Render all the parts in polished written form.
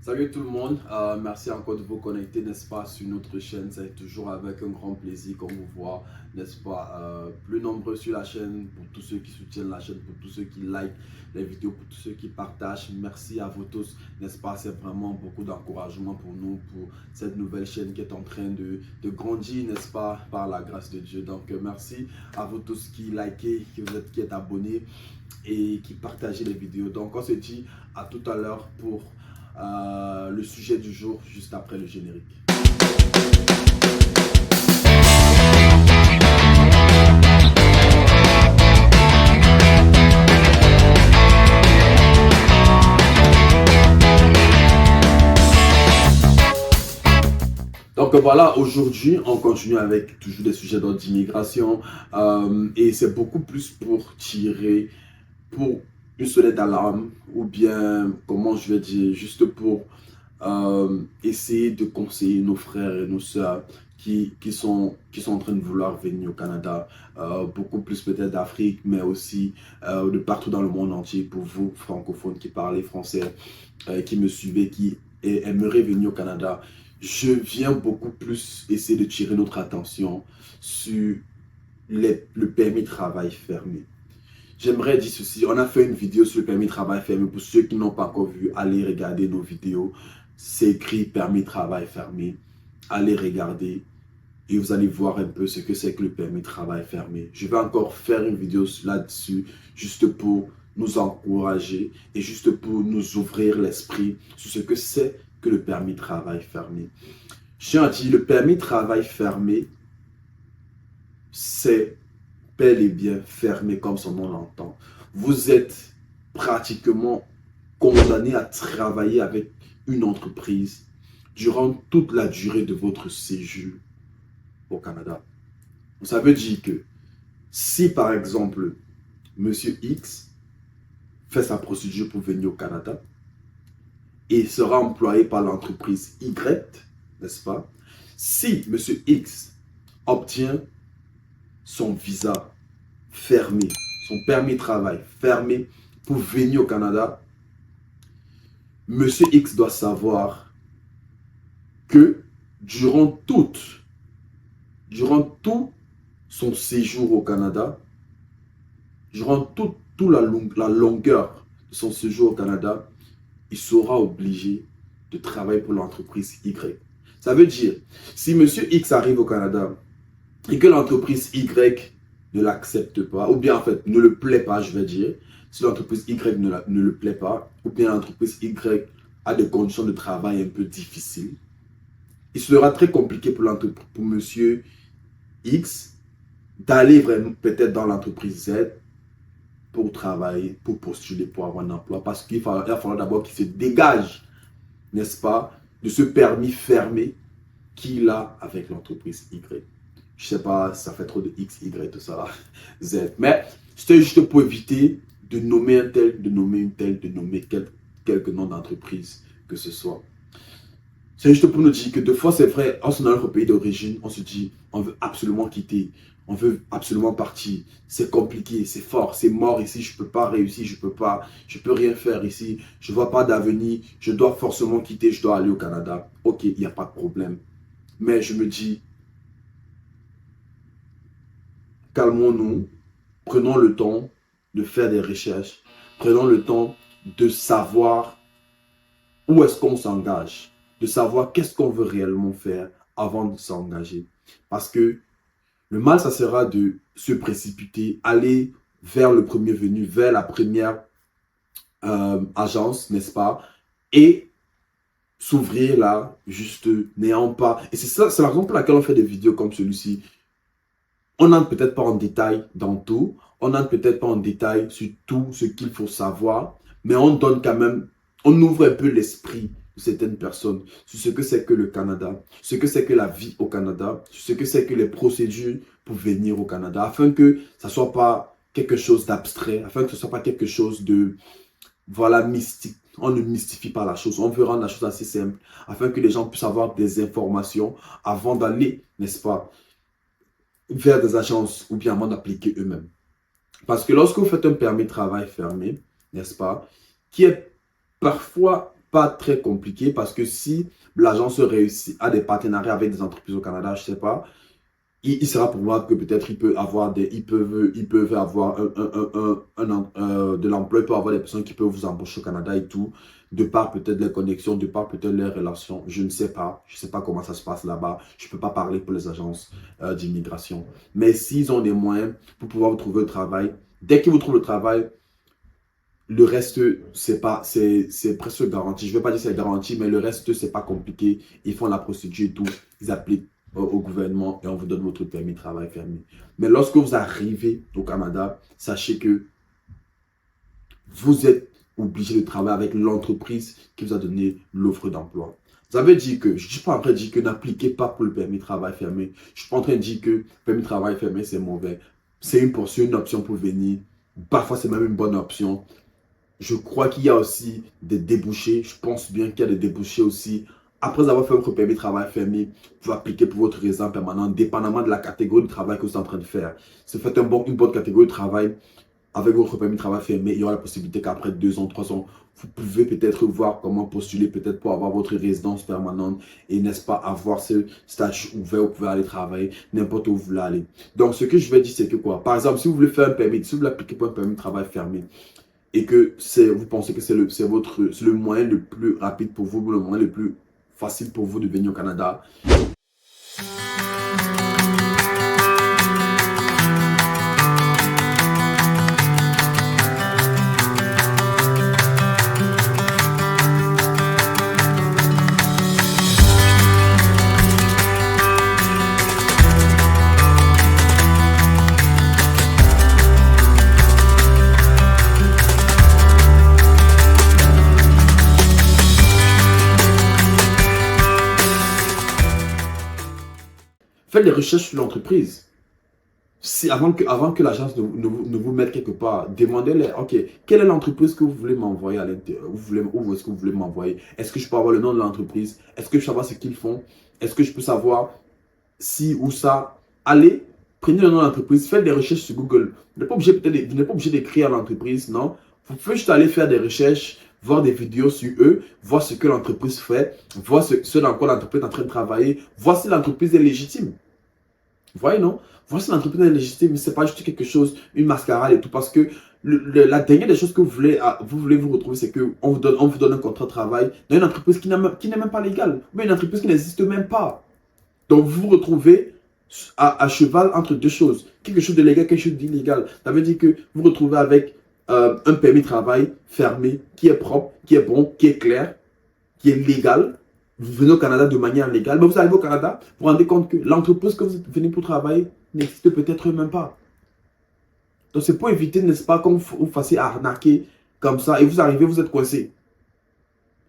Salut tout le monde, merci encore de vous connecter, n'est-ce pas, sur notre chaîne. C'est toujours avec un grand plaisir qu'on vous voit, n'est-ce pas, plus nombreux sur la chaîne, pour tous ceux qui soutiennent la chaîne, pour tous ceux qui like les vidéos, pour tous ceux qui partagent. Merci à vous tous, n'est-ce pas, c'est vraiment beaucoup d'encouragement pour nous, pour cette nouvelle chaîne qui est en train de grandir, n'est-ce pas, par la grâce de Dieu. Donc merci à vous tous qui likez, qui êtes abonnés et qui partagez les vidéos. Donc on se dit à tout à l'heure pour le sujet du jour juste après le générique. Donc voilà, aujourd'hui, on continue avec toujours des sujets d'immigration et c'est beaucoup plus pour tirer, pour une sonnette d'alarme ou bien, comment je vais dire, juste pour essayer de conseiller nos frères et nos sœurs qui sont en train de vouloir venir au Canada, beaucoup plus peut-être d'Afrique, mais aussi de partout dans le monde entier, pour vous, francophones qui parlez français, qui me suivez, qui aimeraient venir au Canada. Je viens beaucoup plus essayer de tirer notre attention sur le permis de travail fermé. J'aimerais dire ceci, on a fait une vidéo sur le permis de travail fermé. Pour ceux qui n'ont pas encore vu, allez regarder nos vidéos. C'est écrit permis de travail fermé. Allez regarder et vous allez voir un peu ce que c'est que le permis de travail fermé. Je vais encore faire une vidéo là-dessus, juste pour nous encourager et juste pour nous ouvrir l'esprit sur ce que c'est que le permis de travail fermé. Je tiens à dire, le permis de travail fermé, c'est bel et bien fermé comme son nom l'entend. Vous êtes pratiquement condamné à travailler avec une entreprise durant toute la durée de votre séjour au Canada. Ça veut dire que si par exemple, Monsieur X fait sa procédure pour venir au Canada et sera employé par l'entreprise Y, n'est-ce pas? Si Monsieur X obtient son visa fermé, son permis de travail fermé pour venir au Canada, Monsieur X doit savoir que durant tout son séjour au Canada, durant toute la longueur de son séjour au Canada, il sera obligé de travailler pour l'entreprise Y. Ça veut dire, si Monsieur X arrive au Canada et que l'entreprise Y ne l'accepte pas, ou bien en fait ne le plaît pas, je vais dire, si l'entreprise Y ne le plaît pas, ou bien l'entreprise Y a des conditions de travail un peu difficiles, il sera très compliqué pour Monsieur X d'aller vraiment peut-être dans l'entreprise Z pour travailler, pour postuler, pour avoir un emploi, parce qu'il va falloir d'abord qu'il se dégage, n'est-ce pas, de ce permis fermé qu'il a avec l'entreprise Y. Je sais pas, ça fait trop de X, Y, tout ça là, Z. Mais c'était juste pour éviter de nommer un tel, de nommer une telle, de nommer quelques noms d'entreprise que ce soit. C'est juste pour nous dire que deux fois, c'est vrai, en dans notre pays d'origine, on se dit, on veut absolument quitter, on veut absolument partir. C'est compliqué, c'est fort, c'est mort ici, je ne peux pas réussir, je peux rien faire ici, je ne vois pas d'avenir, je dois forcément quitter, je dois aller au Canada. Ok, il n'y a pas de problème. Mais je me dis, calmons-nous, prenons le temps de faire des recherches, prenons le temps de savoir où est-ce qu'on s'engage, de savoir qu'est-ce qu'on veut réellement faire avant de s'engager. Parce que le mal, ça sera de se précipiter, aller vers le premier venu, vers la première agence, n'est-ce pas, et s'ouvrir là, juste n'ayant pas. Et c'est ça, c'est la raison pour laquelle on fait des vidéos comme celui-ci. On n'entre peut-être pas en détail dans tout, on n'entre peut-être pas en détail sur tout ce qu'il faut savoir, mais on donne quand même, on ouvre un peu l'esprit de certaines personnes sur ce que c'est que le Canada, ce que c'est que la vie au Canada, ce que c'est que les procédures pour venir au Canada, afin que ça ne soit pas quelque chose d'abstrait, afin que ce ne soit pas quelque chose de, voilà, mystique. On ne mystifie pas la chose, on veut rendre la chose assez simple, afin que les gens puissent avoir des informations avant d'aller, n'est-ce pas, vers des agences ou bien avant d'appliquer eux-mêmes. Parce que lorsque vous faites un permis de travail fermé, n'est-ce pas, qui est parfois pas très compliqué parce que si l'agence réussit à des partenariats avec des entreprises au Canada, je sais pas, il sera pour moi que peut-être ils peuvent avoir de l'emploi, il peut avoir des personnes qui peuvent vous embaucher au Canada et tout, de par peut-être les connexions, de par peut-être les relations, je ne sais pas, je ne sais pas comment ça se passe là-bas, je ne peux pas parler pour les agences d'immigration. Mais s'ils ont des moyens pour pouvoir vous trouver le travail, dès qu'ils vous trouvent le travail, le reste, c'est presque garanti. Je ne vais pas dire que c'est garanti, mais le reste, c'est pas compliqué. Ils font la procédure et tout. Ils appliquent au gouvernement et on vous donne votre permis de travail fermé. Mais lorsque vous arrivez au Canada, sachez que vous êtes obligé de travailler avec l'entreprise qui vous a donné l'offre d'emploi. Ça veut dire que, je ne suis pas en train de dire que n'appliquez pas pour le permis de travail fermé. Je ne suis pas en train de dire que le permis de travail fermé, c'est mauvais. C'est une option pour venir. Parfois, c'est même une bonne option. Je crois qu'il y a aussi des débouchés. Je pense bien qu'il y a des débouchés aussi. Après avoir fait votre permis de travail fermé, vous pouvez appliquer pour votre résidence permanente, dépendamment de la catégorie de travail que vous êtes en train de faire. Si vous faites une bonne catégorie de travail, avec votre permis de travail fermé, il y aura la possibilité qu'après 2 ans, 3 ans, vous pouvez peut-être voir comment postuler, peut-être pour avoir votre résidence permanente et n'est-ce pas, avoir ce statut ouvert, vous pouvez aller travailler n'importe où vous voulez aller. Donc, ce que je vais dire, c'est que quoi? Par exemple, si vous voulez faire un permis, si vous voulez appliquer pour un permis de travail fermé, et que vous pensez que c'est le moyen le plus rapide pour vous, le moyen le plus facile pour vous de venir au Canada. Faites des recherches sur l'entreprise. Avant que l'agence ne vous mette quelque part, demandez-les, ok, quelle est l'entreprise que vous voulez m'envoyer à l'intérieur, où est-ce que vous voulez m'envoyer? Est-ce que je peux avoir le nom de l'entreprise? Est-ce que je peux savoir ce qu'ils font? Est-ce que je peux savoir si ou ça? Allez, prenez le nom de l'entreprise, faites des recherches sur Google. Vous n'êtes pas obligé d'écrire à l'entreprise, non? Vous pouvez juste aller faire des recherches, voir des vidéos sur eux, voir ce que l'entreprise fait, voir ce dans quoi l'entreprise est en train de travailler, voir si l'entreprise est légitime. Vous voyez, non? Voici l'entreprise est légitime, mais ce n'est pas juste quelque chose, une mascarade et tout. Parce que la dernière des choses que vous voulez vous retrouver, c'est qu'on vous donne un contrat de travail dans une entreprise qui n'est même pas légale, mais une entreprise qui n'existe même pas. Donc vous vous retrouvez à cheval entre deux choses. Quelque chose de légal, quelque chose d'illégal. Ça veut dire que vous vous retrouvez avec un permis de travail fermé, qui est propre, qui est bon, qui est clair, qui est légal. Vous venez au Canada de manière légale, mais vous arrivez au Canada, vous vous rendez compte que l'entreprise que vous venez pour travailler n'existe peut-être même pas. Donc c'est pour éviter, n'est-ce pas, qu'on vous fassiez arnaquer comme ça et vous arrivez, vous êtes coincé.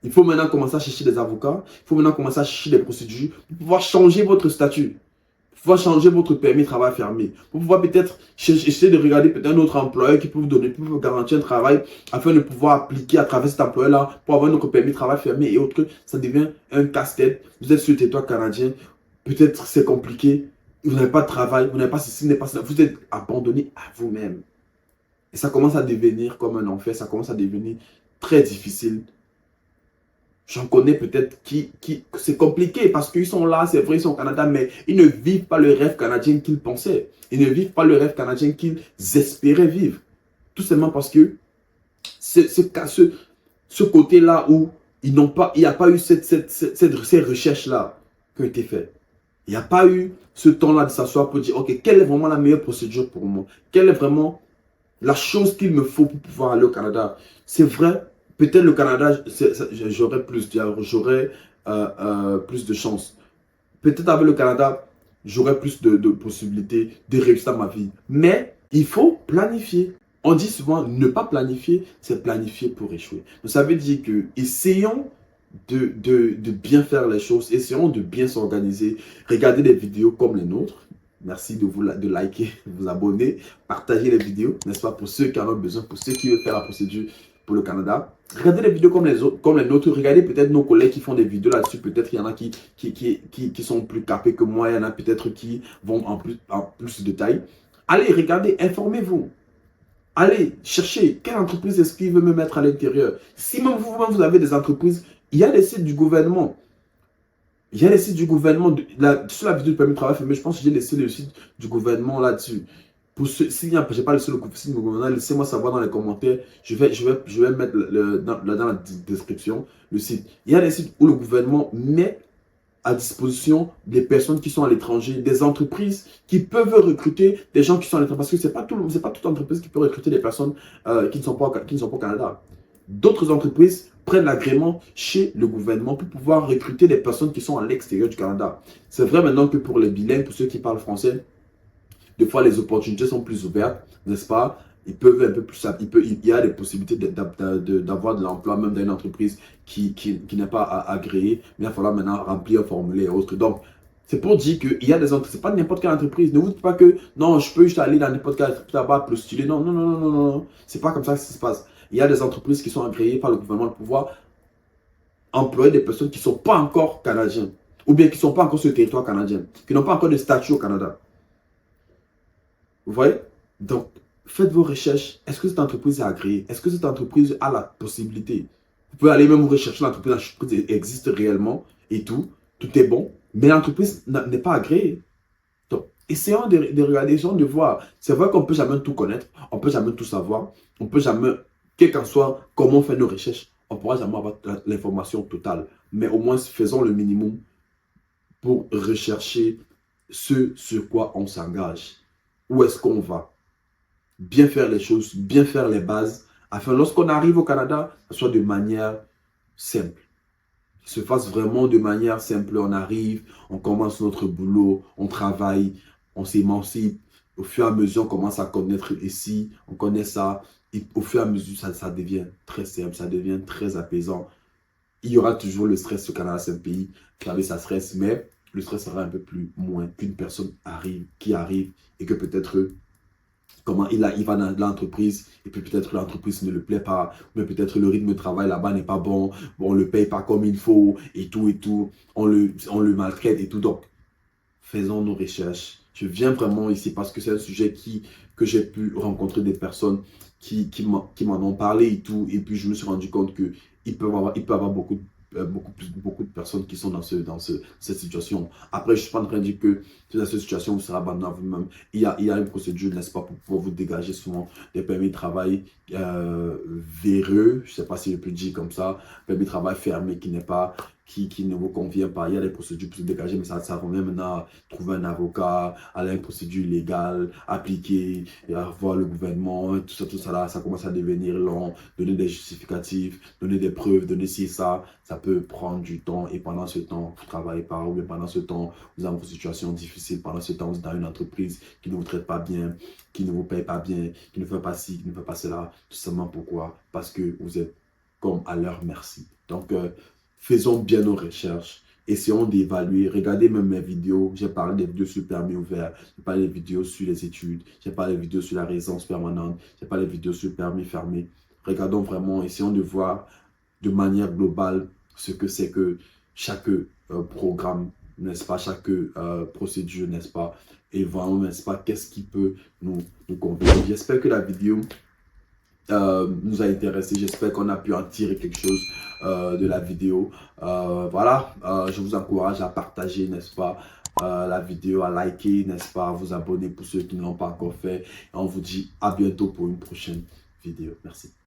Il faut maintenant commencer à chercher des avocats, il faut maintenant commencer à chercher des procédures pour pouvoir changer votre statut, pour pouvoir changer votre permis de travail fermé, pour pouvoir peut-être essayer de regarder peut-être un autre employeur qui peut vous donner, pour vous garantir un travail afin de pouvoir appliquer à travers cet employeur-là pour avoir notre permis de travail fermé et autres. Ça devient un casse-tête. Vous êtes sur le territoire canadien, peut-être c'est compliqué, vous n'avez pas de travail, vous n'avez pas ceci, vous n'avez pas cela, vous êtes abandonné à vous-même. Et ça commence à devenir comme un enfer, ça commence à devenir très difficile. J'en connais peut-être qui c'est compliqué parce qu'ils sont là, c'est vrai, ils sont au Canada, mais ils ne vivent pas le rêve canadien qu'ils pensaient. Ils ne vivent pas le rêve canadien qu'ils espéraient vivre. Tout simplement parce que ce côté-là où il n'y a pas eu ces recherches-là qui ont été faites. Il n'y a pas eu ce temps-là de s'asseoir pour dire, ok, quelle est vraiment la meilleure procédure pour moi? Quelle est vraiment la chose qu'il me faut pour pouvoir aller au Canada? C'est vrai. Peut-être le Canada, j'aurais plus de chance. Peut-être avec le Canada, j'aurais plus de possibilités de réussir ma vie. Mais il faut planifier. On dit souvent, ne pas planifier, c'est planifier pour échouer. Donc ça veut dire que essayons de bien faire les choses, essayons de bien s'organiser. Regardez des vidéos comme les nôtres. Merci de liker, de vous abonner, partager les vidéos, n'est-ce pas, pour ceux qui en ont besoin, pour ceux qui veulent faire la procédure pour le Canada. Regardez les vidéos comme les nôtres. Regardez peut-être nos collègues qui font des vidéos là-dessus. Peut-être qu'il y en a qui sont plus capés que moi. Il y en a peut-être qui vont en plus de détails. Allez, regardez, informez-vous. Allez, cherchez quelle entreprise est-ce qu'il veut me mettre à l'intérieur. Si même vous avez des entreprises Il y a des sites du gouvernement. Il y a les sites du gouvernement. Sur la vidéo du permis de travail, mais je pense que j'ai laissé le site du gouvernement là-dessus. Pour ceux, s'il n'y a, j'ai pas laissé le site du gouvernement, laissez-moi savoir dans les commentaires. Je vais mettre dans la description le site. Il y a des sites où le gouvernement met à disposition des personnes qui sont à l'étranger, des entreprises qui peuvent recruter des gens qui sont à l'étranger. Parce que c'est pas toute entreprise qui peut recruter des personnes qui ne sont pas au Canada. D'autres entreprises prennent l'agrément chez le gouvernement pour pouvoir recruter des personnes qui sont à l'extérieur du Canada. C'est vrai maintenant que pour les bilingues, pour ceux qui parlent français, des fois les opportunités sont plus ouvertes, n'est-ce pas? Ils peuvent un peu plus, il y a des possibilités d'avoir de l'emploi même dans une entreprise qui n'est pas agréée, mais il va falloir maintenant remplir un formulaire et autres. Donc, c'est pour dire qu'il y a des entreprises, c'est pas n'importe quelle entreprise. Ne vous dites pas que non, je peux juste aller dans n'importe quelle entreprise là-bas postuler. Non, non, non, non, non, non. C'est pas comme ça que ça se passe. Il y a des entreprises qui sont agréées par le gouvernement pour pouvoir employer des personnes qui ne sont pas encore canadiens, ou bien qui ne sont pas encore sur le territoire canadien, qui n'ont pas encore de statut au Canada. Vous voyez? Donc, faites vos recherches. Est-ce que cette entreprise est agréée? Est-ce que cette entreprise a la possibilité? Vous pouvez aller même rechercher l'entreprise existe réellement et tout. Tout est bon. Mais l'entreprise n'est pas agréée. Donc, essayons de regarder, essayons de voir. C'est vrai qu'on ne peut jamais tout connaître. On ne peut jamais tout savoir. On ne peut jamais, quel qu'en soit comment on fait nos recherches, on ne pourra jamais avoir l'information totale. Mais au moins, faisons le minimum pour rechercher ce sur quoi on s'engage. Où est-ce qu'on va? Bien faire les choses, bien faire les bases, afin lorsqu'on arrive au Canada, ce soit de manière simple. Se fasse vraiment de manière simple. On arrive, on commence notre boulot, on travaille, on s'émancipe. Au fur et à mesure, on commence à connaître ici, on connaît ça. Et au fur et à mesure, ça devient très simple, ça devient très apaisant. Il y aura toujours le stress au Canada, c'est un pays qui ça stresse, mais le stress sera un peu plus moins qu'une personne qui arrive et que peut-être comment il va dans l'entreprise et puis peut-être l'entreprise ne le plaît pas, mais peut-être le rythme de travail là-bas n'est pas bon, on ne le paye pas comme il faut et tout, on le maltraite et tout. Donc, faisons nos recherches. Je viens vraiment ici parce que c'est un sujet que j'ai pu rencontrer des personnes qui m'en ont parlé et tout, et puis je me suis rendu compte qu'il peut y avoir beaucoup de personnes qui sont dans cette situation. Après, je ne suis pas en train de dire que dans cette situation, vous serez abandonné à vous-même. Il y a une procédure, n'est-ce pas, pour pouvoir vous dégager souvent des permis de travail véreux, je ne sais pas si je peux dire comme ça, permis de travail fermé qui ne vous convient pas. Il y a des procédures pour se dégager, mais ça revient maintenant à trouver un avocat, aller à une procédure légale, appliquer, et à voir le gouvernement, tout ça là, ça commence à devenir long, donner des justificatifs, donner des preuves, donner ci, ça peut prendre du temps, et pendant ce temps, vous ne travaillez pas, ou bien pendant ce temps, vous avez une situation difficile, pendant ce temps, vous êtes dans une entreprise qui ne vous traite pas bien, qui ne vous paye pas bien, qui ne fait pas ci, qui ne fait pas cela, tout simplement pourquoi? Parce que vous êtes comme à leur merci. Donc, faisons bien nos recherches. Essayons d'évaluer. Regardez même mes vidéos. J'ai parlé des vidéos sur le permis ouvert. J'ai parlé des vidéos sur les études. J'ai parlé des vidéos sur la résidence permanente. J'ai parlé des vidéos sur le permis fermé. Regardons vraiment, essayons de voir de manière globale ce que c'est que chaque programme, n'est-ce pas, chaque procédure, n'est-ce pas, et vraiment, n'est-ce pas, qu'est-ce qui peut nous convenir. J'espère que la vidéo nous a intéressé. J'espère qu'on a pu en tirer quelque chose de la vidéo. Voilà, je vous encourage à partager, n'est-ce pas, la vidéo, à liker, n'est-ce pas, à vous abonner pour ceux qui ne l'ont pas encore fait. Et on vous dit à bientôt pour une prochaine vidéo. Merci.